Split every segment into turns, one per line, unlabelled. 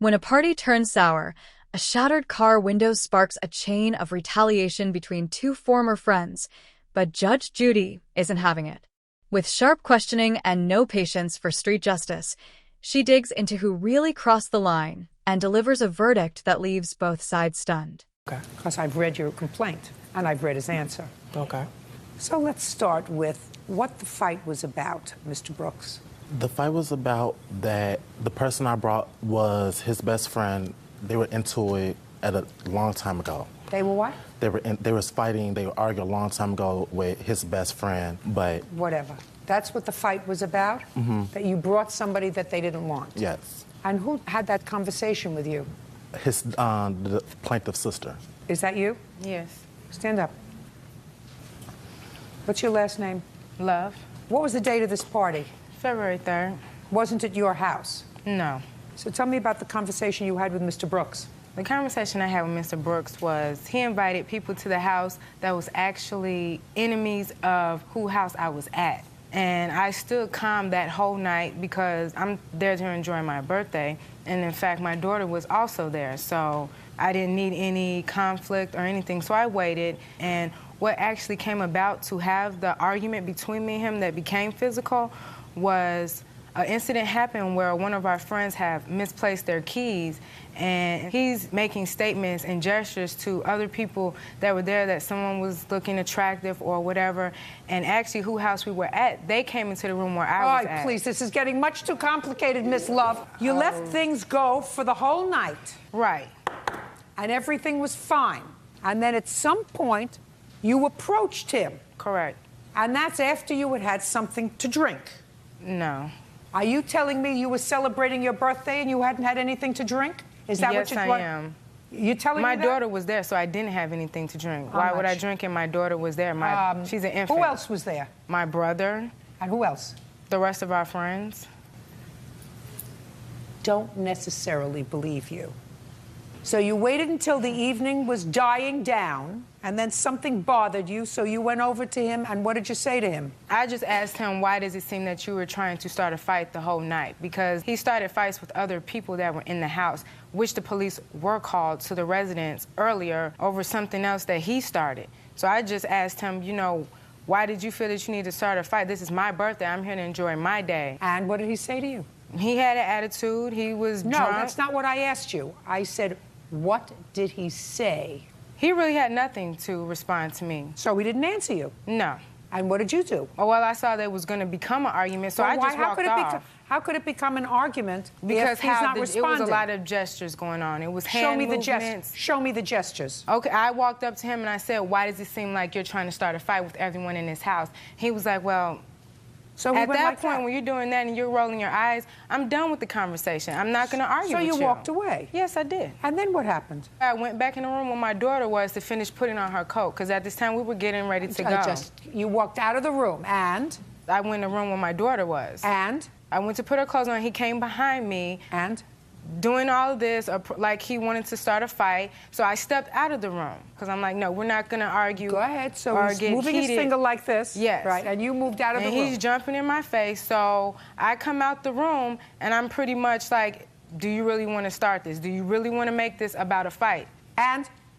When a party turns sour, a shattered car window sparks a chain of retaliation between two former friends, but Judge Judy isn't having it. With sharp questioning and no patience for street justice, she digs into who really crossed the line and delivers a verdict that leaves both sides stunned.
Okay, because I've read your complaint, and I've read his answer.
Okay.
So let's start with what the fight was about, Mr. Brooks.
The fight was about that the person I brought was his best friend. They were into it at a long time ago.
They were what?
They was fighting, they were arguing a long time ago with his best friend, but...
Whatever. That's what the fight was about? Mm-hmm. That you brought somebody that they didn't want?
Yes.
And who had that conversation with you?
The plaintiff's sister.
Is that you?
Yes.
Stand up. What's your last name?
Love.
What was the date of this party?
February 3rd.
Wasn't it your house?
No.
So tell me about the conversation you had with Mr. Brooks.
The conversation I had with Mr. Brooks was he invited people to the house that was actually enemies of whose house I was at. And I stood calm that whole night because I'm there to enjoy my birthday. And in fact, my daughter was also there. So I didn't need any conflict or anything. So I waited. And what actually came about to have the argument between me and him that became physical was an incident happened where one of our friends have misplaced their keys, and he's making statements and gestures to other people that were there that someone was looking attractive or whatever, and actually whose house we were at, they came into the room where I was at.
All right, please, this is getting much too complicated, Miss Love. You left things go for the whole night.
Right.
And everything was fine. And then at some point, you approached him.
Correct.
And that's after you had had something to drink.
No.
Are you telling me you were celebrating your birthday and you hadn't had anything to drink? Is that
yes,
what
I am.
You telling
my
me that?
daughter was there, so I didn't have anything to drink.
How
Why
much?
would I drink and my daughter was there? She's an infant.
Who else was there?
My brother.
And who else?
The rest of our friends.
Don't necessarily believe you. So you waited until the evening was dying down, and then something bothered you, so you went over to him, and what did you say to him?
I just asked him, why does it seem that you were trying to start a fight the whole night? Because he started fights with other people that were in the house, which the police were called to the residence earlier over something else that he started. So I just asked him, you know, why did you feel that you need to start a fight? This is my birthday. I'm here to enjoy my day.
And what did he say to you?
He had an attitude. He was drunk.
No, that's not what I asked you. I said, what did he say?
He really had nothing to respond to me.
So he didn't answer you?
No.
And what did you do?
Oh, well, I saw there was going to become an argument, so I just walked off.
How could it become an argument
because
if he's not
it
responding?
was a lot of gestures going on. It was hand movements.
Show me the gestures.
Okay, I walked up to him and I said, why does it seem like you're trying to start a fight with everyone in this house? He was like, well...
So
at that point, when you're doing that and you're rolling your eyes, I'm done with the conversation. I'm not going to argue with you.
So you walked away?
Yes, I did.
And then what happened?
I went back in the room where my daughter was to finish putting on her coat, because at this time we were getting ready to go.
You walked out of the room, and?
I went in the room where my daughter was.
And?
I went to put her clothes on. He came behind me.
And?
Doing all of this, like he wanted to start a fight. So I stepped out of the room, because I'm like, no, we're not going to argue.
Go ahead. So he's moving his finger like this.
Yes.
Right, and you moved out of the room.
And he's jumping in my face, so I come out the room, and I'm pretty much like, do you really want to start this? Do you really want to make this about a fight?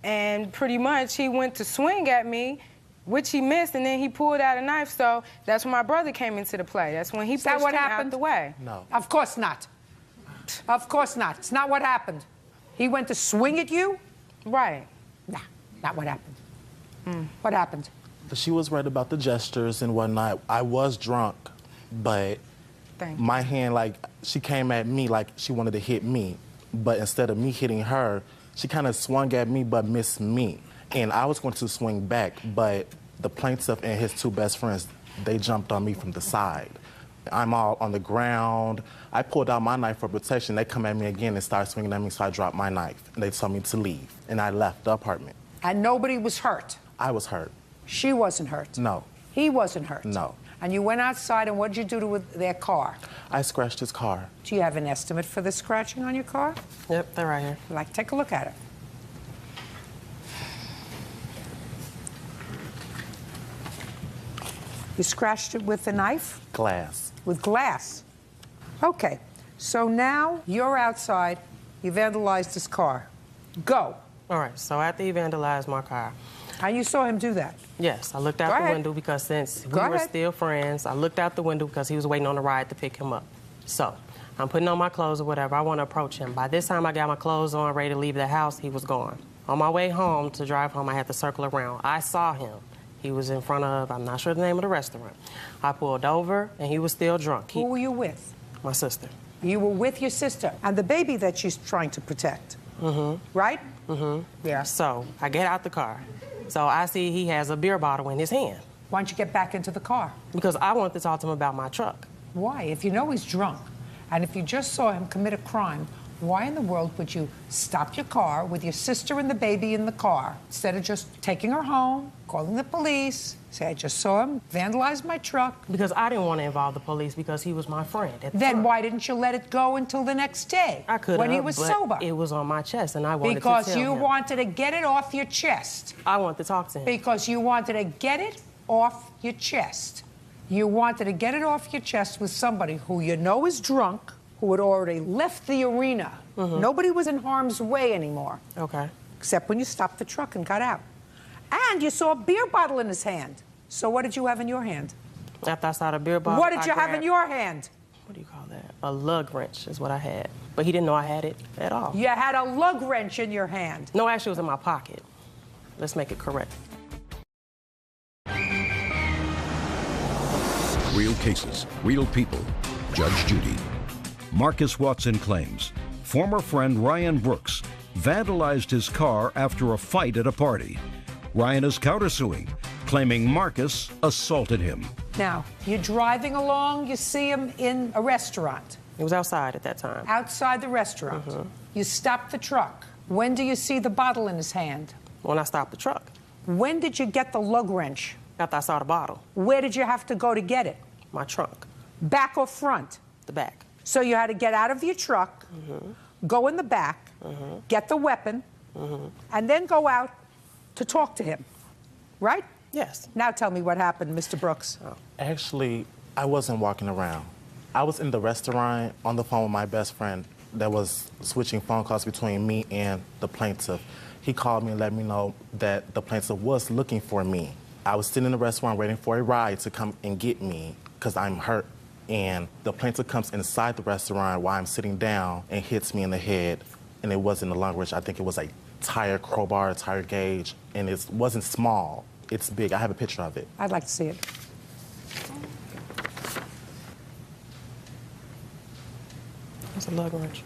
And pretty much he went to swing at me, which he missed, and then he pulled out a knife, so that's when my brother came into the play. That's when he pushed him out the way.
No.
Of course not. Of course not. It's not what happened. He went to swing at you?
Right.
Nah, not what happened. What happened?
She was right about the gestures and whatnot. I was drunk, but my hand, like, she came at me like she wanted to hit me. But instead of me hitting her, she kind of swung at me but missed me. And I was going to swing back, but the plaintiff and his two best friends, they jumped on me from the side. I'm all on the ground. I pulled out my knife for protection. They come at me again and start swinging at me, so I dropped my knife. And they told me to leave, and I left the apartment.
And nobody was hurt?
I was hurt.
She wasn't hurt?
No.
He wasn't hurt?
No.
And you went outside, and what did you do to their car?
I scratched his car.
Do you have an estimate for the scratching on your car?
Yep, they're right here.
Like, take a look at it. You scratched it with a knife?
Glass.
With glass. Okay. So now you're outside. He vandalized his car. Go.
All right, so after he vandalized my car.
And you saw him do that?
Yes, I looked out the window because since we were still friends, I looked out the window because he was waiting on the ride to pick him up. So I'm putting on my clothes or whatever. I want to approach him. By this time, I got my clothes on, ready to leave the house. He was gone. On my way home, to drive home, I had to circle around. I saw him. He was in front of, I'm not sure the name of the restaurant. I pulled over, and he was still drunk.
Who were you with?
My sister.
You were with your sister and the baby that she's trying to protect. Mm-hmm. Right?
Mm-hmm. Yeah. So I get out the car. So I see he has a beer bottle in his hand.
Why don't you get back into the car?
Because I want to talk to him about my truck.
Why? If you know he's drunk, and if you just saw him commit a crime, why in the world would you stop your car with your sister and the baby in the car instead of just taking her home, calling the police, say, I just saw him vandalize my truck?
Because I didn't want to involve the police because he was my friend.
Then why didn't you let it go until the next day?
I could have,
when he was sober.
It was on my chest, and I wanted to
because
tell
you
him.
wanted to get it off your chest.
I wanted to talk to him.
Because you wanted to get it off your chest. You wanted to get it off your chest with somebody who you know is drunk, who had already left the arena. Mm-hmm. Nobody was in harm's way anymore.
Okay.
Except when you stopped the truck and got out. And you saw a beer bottle in his hand. So what did you have in your hand?
After I saw the beer bottle,
what did you have in your hand?
What do you call that? A lug wrench is what I had. But he didn't know I had it at all.
You had a lug wrench in your hand.
No, actually it was in my pocket. Let's make it correct.
Real cases, real people. Judge Judy. Marcus Watson claims former friend Ryan Brooks vandalized his car after a fight at a party. Ryan is countersuing, claiming Marcus assaulted him.
Now, you're driving along, you see him in a restaurant.
He was outside at that time.
Outside the restaurant. Mm-hmm. You stop the truck. When do you see the bottle in his hand?
When I stopped the truck.
When did you get the lug wrench?
After I saw the bottle.
Where did you have to go to get it?
My trunk.
Back or front?
The back.
So you had to get out of your truck, go in the back, get the weapon, and then go out to talk to him, right?
Yes.
Now tell me what happened, Mr. Brooks.
Actually, I wasn't walking around. I was in the restaurant on the phone with my best friend that was switching phone calls between me and the plaintiff. He called me and let me know that the plaintiff was looking for me. I was sitting in the restaurant waiting for a ride to come and get me because I'm hurt. And the plaintiff comes inside the restaurant while I'm sitting down and hits me in the head. And it wasn't a lung wrench. I think it was a tire crowbar, a tire gauge. And it wasn't small. It's big. I have a picture of it.
I'd like to see it.
It's a lug wrench.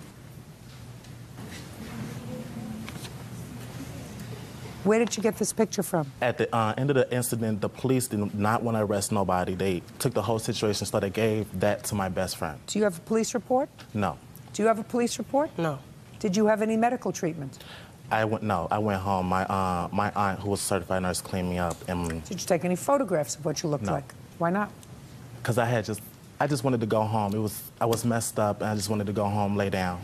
Where did you get this picture from?
At the end of the incident, the police did not want to arrest nobody. They took the whole situation, so they gave that to my best friend.
Do you have a police report?
No.
Do you have a police report?
No.
Did you have any medical treatment?
I went home. My aunt, who was a certified nurse, cleaned me up. And
did you take any photographs of what you looked like? Why not?
Because I just wanted to go home. I was messed up, and I just wanted to go home, lay down.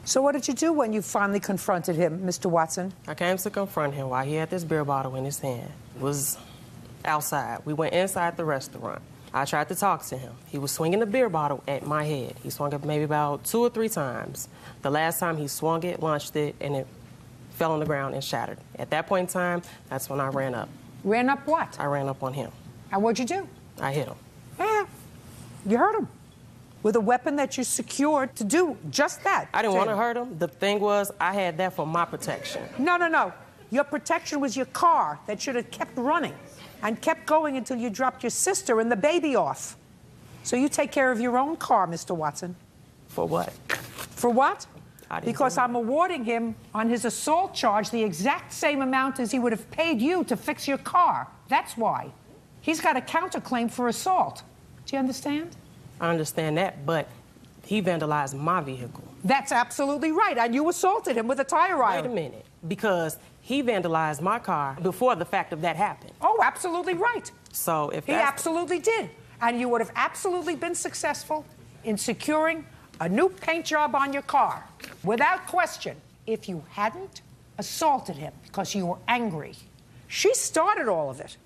So what did you do when you finally confronted him, Mr. Watson?
I came to confront him while he had this beer bottle in his hand. It was outside. We went inside the restaurant. I tried to talk to him. He was swinging the beer bottle at my head. He swung it maybe about 2 or 3 times. The last time he swung it, launched it, and it fell on the ground and shattered. At that point in time, that's when I ran up.
Ran up what?
I ran up on him.
And what'd you do?
I hit him.
Yeah, you hurt him. With a weapon that you secured to do just that.
I didn't want to hurt him. The thing was, I had that for my protection.
No. Your protection was your car that should have kept running and kept going until you dropped your sister and the baby off. So you take care of your own car, Mr. Watson.
For what?
For what?
Because
I'm awarding him on his assault charge the exact same amount as he would have paid you to fix your car. That's why. He's got a counterclaim for assault. Do you understand?
I understand that, but he vandalized my vehicle.
That's absolutely right, and you assaulted him with a tire iron.
Wait a minute, because he vandalized my car before the fact of that happened.
Oh, absolutely right.
So if
he absolutely did, and you would have absolutely been successful in securing a new paint job on your car, without question, if you hadn't assaulted him because you were angry. She started all of it.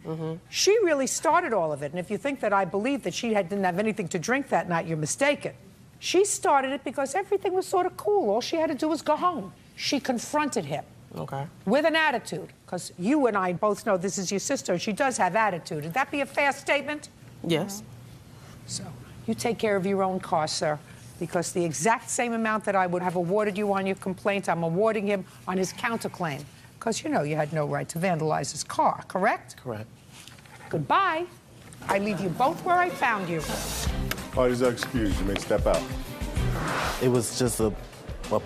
She really started all of it. And if you think that I believe that she didn't have anything to drink that night, you're mistaken. She started it because everything was sort of cool. All she had to do was go home. She confronted him.
Okay.
With an attitude, because you and I both know this is your sister, and she does have attitude. Would that be a fair statement?
Yes.
So you take care of your own car, sir, because the exact same amount that I would have awarded you on your complaint, I'm awarding him on his counterclaim. Because you know you had no right to vandalize his car, correct?
Correct.
Goodbye. I leave you both where I found you.
Parties are excused. You may step out.
It was just a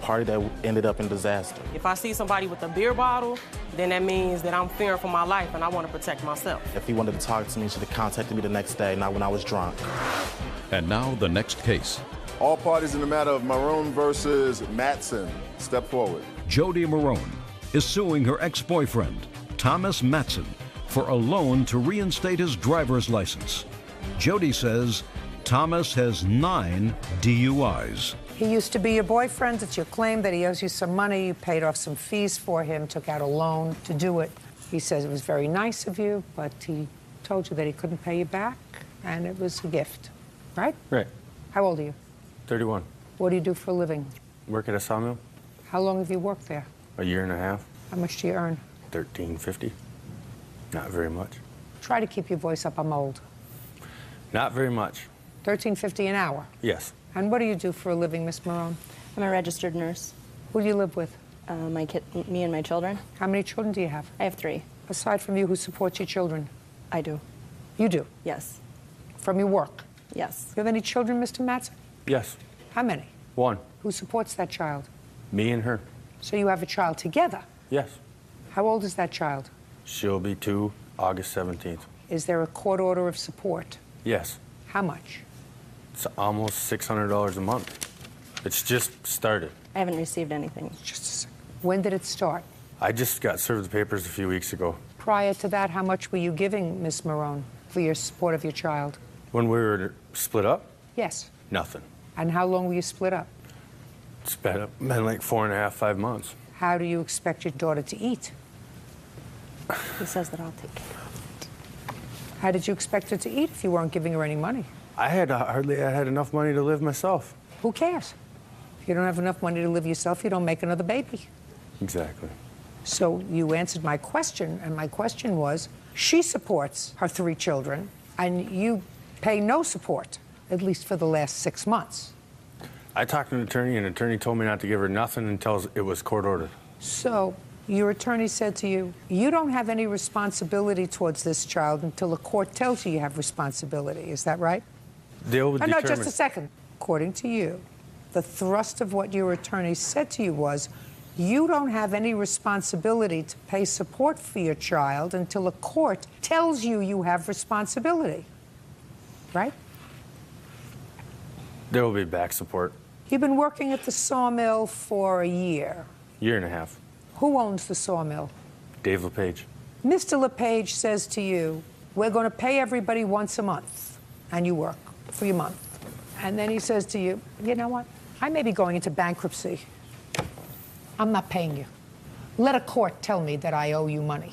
party that ended up in disaster.
If I see somebody with a beer bottle, then that means that I'm fearing for my life and I want to protect myself.
If he wanted to talk to me, he should have contacted me the next day, not when I was drunk.
And now the next case.
All parties in the matter of Marone versus Matson, step forward.
Jody Marone is suing her ex-boyfriend, Thomas Matson, for a loan to reinstate his driver's license. Jody says Thomas has 9 DUIs.
He used to be your boyfriend. It's your claim that he owes you some money. You paid off some fees for him, took out a loan to do it. He says it was very nice of you, but he told you that he couldn't pay you back, and it was a gift, right?
Right.
How old are you?
31.
What do you do for a living?
Work at a sawmill.
How long have you worked there?
A year and a half.
How much do you earn?
$13.50. Not very much.
Try to keep your voice up. I'm old.
Not very much.
$13.50 an hour.
Yes.
And what do you do for a living, Miss Marone?
I'm a registered nurse.
Who do you live with?
Me and my children.
How many children do you have?
I have 3.
Aside from you, who supports your children?
I do.
You do?
Yes.
From your work?
Yes.
You have any children, Mr. Matson?
Yes.
How many?
1.
Who supports that child?
Me and her.
So you have a child together?
Yes.
How old is that child?
She'll be 2 August 17th.
Is there a court order of support?
Yes.
How much?
It's almost $600 a month. It's just started.
I haven't received anything.
Just a second. When did it start?
I just got served the papers a few weeks ago.
Prior to that, how much were you giving Miss Marone for your support of your child?
When we were split up?
Yes.
Nothing.
And how long were you split up?
It's been like 4.5, 5 months.
How do you expect your daughter to eat?
He says that I'll take care of it.
How did you expect her to eat if you weren't giving her any money?
I had enough money to live myself.
Who cares? If you don't have enough money to live yourself, you don't make another baby.
Exactly.
So you answered my question, and my question was, she supports her 3 children, and you pay no support, at least for the last 6 months.
I talked to an attorney, and an attorney told me not to give her nothing until it was court ordered.
So your attorney said to you, you don't have any responsibility towards this child until a court tells you you have responsibility. Is that right?
They'll determine.
No, just a second. According to you, the thrust of what your attorney said to you was, you don't have any responsibility to pay support for your child until a court tells you you have responsibility. Right?
There will be back support.
You've been working at the sawmill for a year.
Year and a half.
Who owns the sawmill?
Dave LePage.
Mr. LePage says to you, we're going to pay everybody once a month, and you work for your month. And then he says to you, you know what? I may be going into bankruptcy. I'm not paying you. Let a court tell me that I owe you money.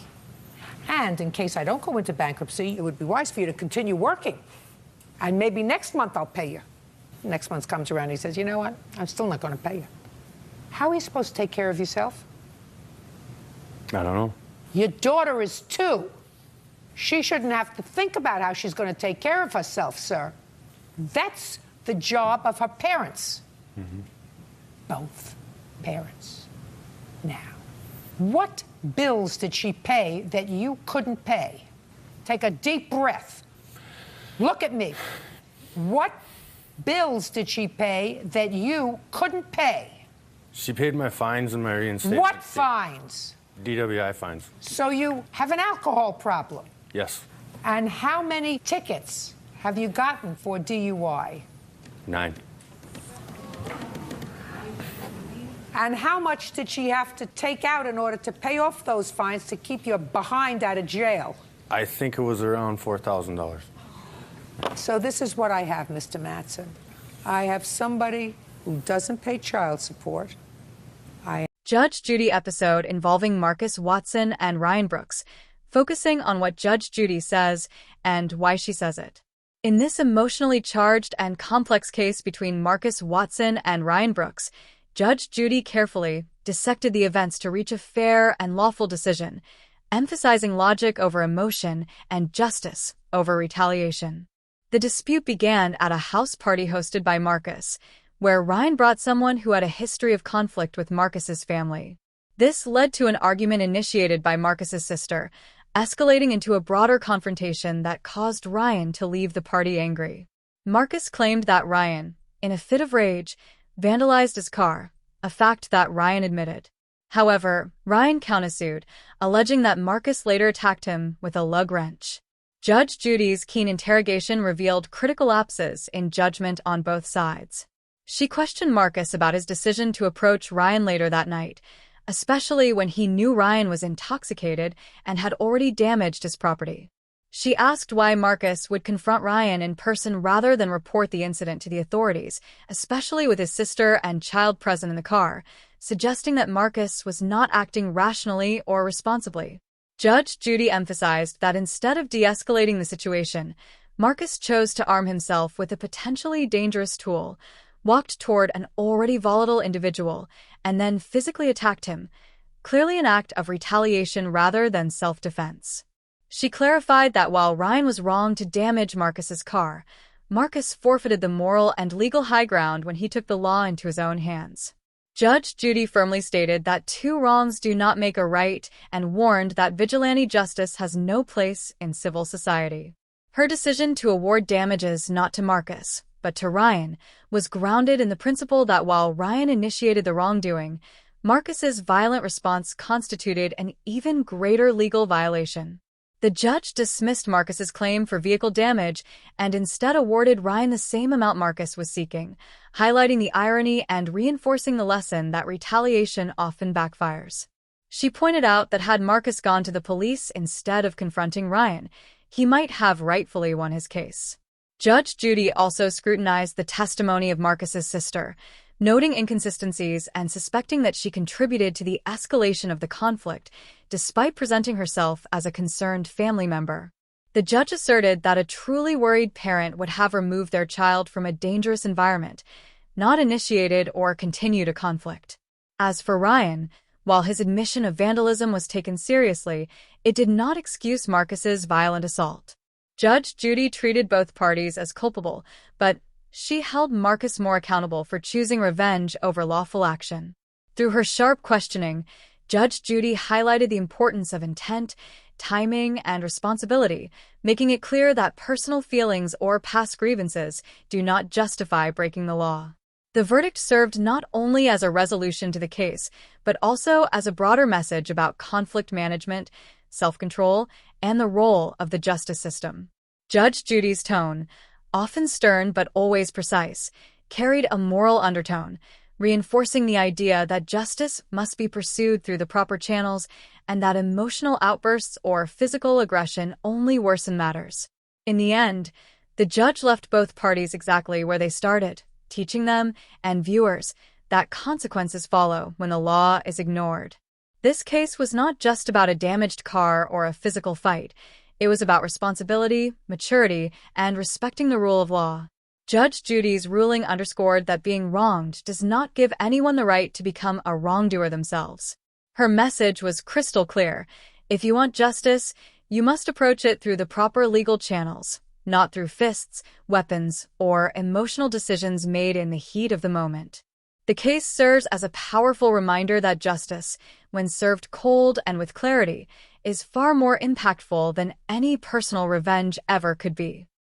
And in case I don't go into bankruptcy, it would be wise for you to continue working. And maybe next month I'll pay you. Next month comes around, he says, you know what? I'm still not going to pay you. How are you supposed to take care of yourself?
I don't know.
Your daughter is 2. She shouldn't have to think about how she's going to take care of herself, sir. That's the job of her parents.
Mm-hmm.
Both parents. Now, what bills did she pay that you couldn't pay? Take a deep breath. Look at me. What bills did she pay that you couldn't pay?
She paid my fines and my reinstatement.
What fines?
DWI fines.
So you have an alcohol problem?
Yes.
And how many tickets have you gotten for DUI?
9.
And how much did she have to take out in order to pay off those fines to keep you behind out of jail?
I think it was around $4,000.
So this is what I have, Mr. Matson. I have somebody who doesn't pay child support.
Judge Judy episode involving Marcus Watson and Ryan Brooks, focusing on what Judge Judy says and why she says it. In this emotionally charged and complex case between Marcus Watson and Ryan Brooks, Judge Judy carefully dissected the events to reach a fair and lawful decision, emphasizing logic over emotion and justice over retaliation. The dispute began at a house party hosted by Marcus, where Ryan brought someone who had a history of conflict with Marcus's family. This led to an argument initiated by Marcus's sister, escalating into a broader confrontation that caused Ryan to leave the party angry. Marcus claimed that Ryan, in a fit of rage, vandalized his car, a fact that Ryan admitted. However, Ryan countersued, alleging that Marcus later attacked him with a lug wrench. Judge Judy's keen interrogation revealed critical lapses in judgment on both sides. She questioned Marcus about his decision to approach Ryan later that night, especially when he knew Ryan was intoxicated and had already damaged his property. She asked why Marcus would confront Ryan in person rather than report the incident to the authorities, especially with his sister and child present in the car, suggesting that Marcus was not acting rationally or responsibly. Judge Judy emphasized that instead of de-escalating the situation, Marcus chose to arm himself with a potentially dangerous tool, walked toward an already volatile individual, and then physically attacked him, clearly an act of retaliation rather than self-defense. She clarified that while Ryan was wrong to damage Marcus's car, Marcus forfeited the moral and legal high ground when he took the law into his own hands. Judge Judy firmly stated that two wrongs do not make a right and warned that vigilante justice has no place in civil society. Her decision to award damages not to Marcus, but to Ryan, was grounded in the principle that while Ryan initiated the wrongdoing, Marcus's violent response constituted an even greater legal violation. The judge dismissed Marcus's claim for vehicle damage and instead awarded Ryan the same amount Marcus was seeking, highlighting the irony and reinforcing the lesson that retaliation often backfires. She pointed out that had Marcus gone to the police instead of confronting Ryan, he might have rightfully won his case. Judge Judy also scrutinized the testimony of Marcus's sister, noting inconsistencies and suspecting that she contributed to the escalation of the conflict, despite presenting herself as a concerned family member. The judge asserted that a truly worried parent would have removed their child from a dangerous environment, not initiated or continued a conflict. As for Ryan, while his admission of vandalism was taken seriously, it did not excuse Marcus's violent assault. Judge Judy treated both parties as culpable, but she held Marcus more accountable for choosing revenge over lawful action. Through her sharp questioning, Judge Judy highlighted the importance of intent, timing, and responsibility, making it clear that personal feelings or past grievances do not justify breaking the law. The verdict served not only as a resolution to the case, but also as a broader message about conflict management, self-control, and the role of the justice system. Judge Judy's tone, often stern but always precise, carried a moral undertone, reinforcing the idea that justice must be pursued through the proper channels and that emotional outbursts or physical aggression only worsen matters. In the end, the judge left both parties exactly where they started, teaching them and viewers that consequences follow when the law is ignored. This case was not just about a damaged car or a physical fight. It was about responsibility, maturity, and respecting the rule of law. Judge Judy's ruling underscored that being wronged does not give anyone the right to become a wrongdoer themselves. Her message was crystal clear. If you want justice, you must approach it through the proper legal channels, not through fists, weapons, or emotional decisions made in the heat of the moment. The case serves as a powerful reminder that justice, when served cold and with clarity, is far more impactful than any personal revenge ever could be.